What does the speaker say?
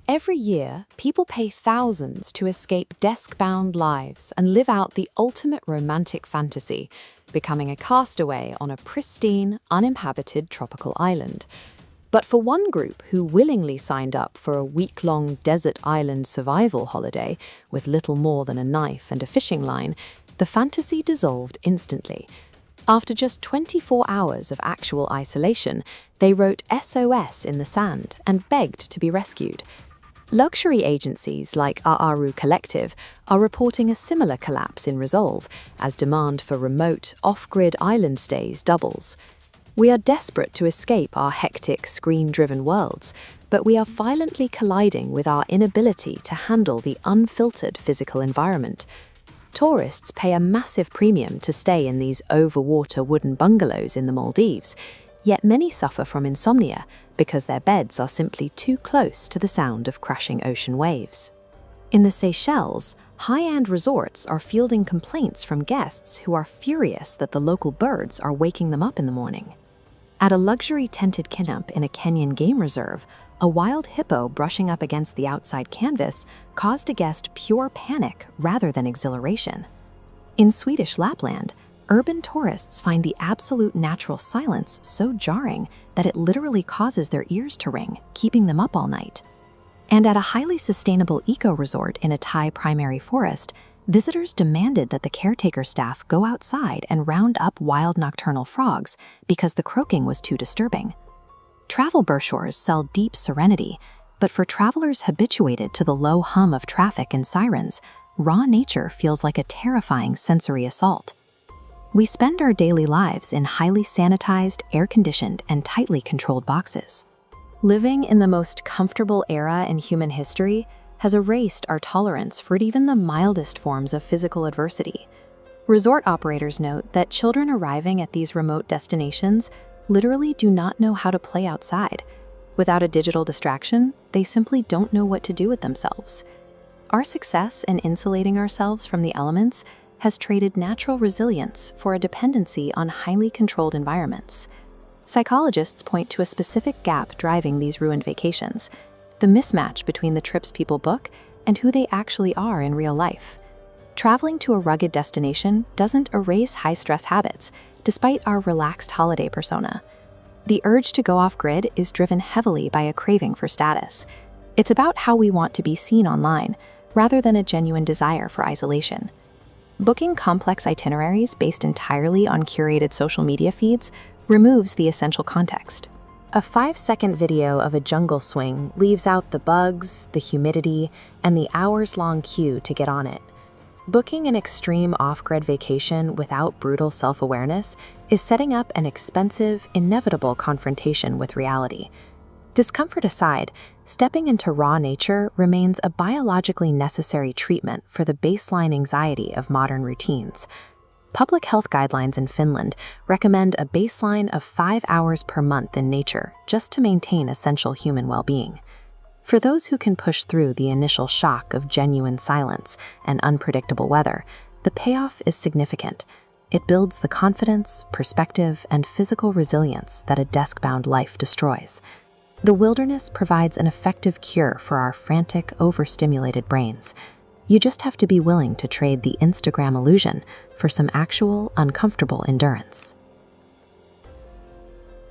Every year, people pay thousands to escape desk-bound lives and live out the ultimate romantic fantasy, becoming a castaway on a pristine, uninhabited tropical island. But for one group who willingly signed up for a week-long desert island survival holiday with little more than a knife and a fishing line, the fantasy dissolved instantly. After just 24 hours of actual isolation, they wrote SOS in the sand and begged to be rescued. Luxury agencies like Aaru Collective are reporting a similar collapse in resolve as demand for remote, off-grid island stays doubles. We are desperate to escape our hectic, screen-driven worlds, but we are violently colliding with our inability to handle the unfiltered physical environment. Tourists pay a massive premium to stay in these overwater wooden bungalows in the Maldives, yet many suffer from insomnia because their beds are simply too close to the sound of crashing ocean waves. In the Seychelles, high-end resorts are fielding complaints from guests who are furious that the local birds are waking them up in the morning. At a luxury tented camp in a Kenyan game reserve, a wild hippo brushing up against the outside canvas caused a guest pure panic rather than exhilaration. In Swedish Lapland, urban tourists find the absolute natural silence so jarring that it literally causes their ears to ring, keeping them up all night. And at a highly sustainable eco-resort in a Thai primary forest, visitors demanded that the caretaker staff go outside and round up wild nocturnal frogs because the croaking was too disturbing. Travel brochures sell deep serenity, but for travelers habituated to the low hum of traffic and sirens, raw nature feels like a terrifying sensory assault. We spend our daily lives in highly sanitized, air-conditioned, and tightly controlled boxes. Living in the most comfortable era in human history has erased our tolerance for even the mildest forms of physical adversity. Resort operators note that children arriving at these remote destinations literally do not know how to play outside. Without a digital distraction, they simply don't know what to do with themselves. Our success in insulating ourselves from the elements has traded natural resilience for a dependency on highly controlled environments. Psychologists point to a specific gap driving these ruined vacations: the mismatch between the trips people book and who they actually are in real life. Traveling to a rugged destination doesn't erase high-stress habits, despite our relaxed holiday persona. The urge to go off-grid is driven heavily by a craving for status. It's about how we want to be seen online, rather than a genuine desire for isolation. Booking complex itineraries based entirely on curated social media feeds removes the essential context. A 5-second video of a jungle swing leaves out the bugs, the humidity, and the hours-long queue to get on it. Booking an extreme off-grid vacation without brutal self-awareness is setting up an expensive, inevitable confrontation with reality. Discomfort aside, stepping into raw nature remains a biologically necessary treatment for the baseline anxiety of modern routines. Public health guidelines in Finland recommend a baseline of 5 hours per month in nature just to maintain essential human well-being. For those who can push through the initial shock of genuine silence and unpredictable weather, the payoff is significant. It builds the confidence, perspective, and physical resilience that a desk-bound life destroys. The wilderness provides an effective cure for our frantic, overstimulated brains. You just have to be willing to trade the Instagram illusion for some actual, uncomfortable endurance.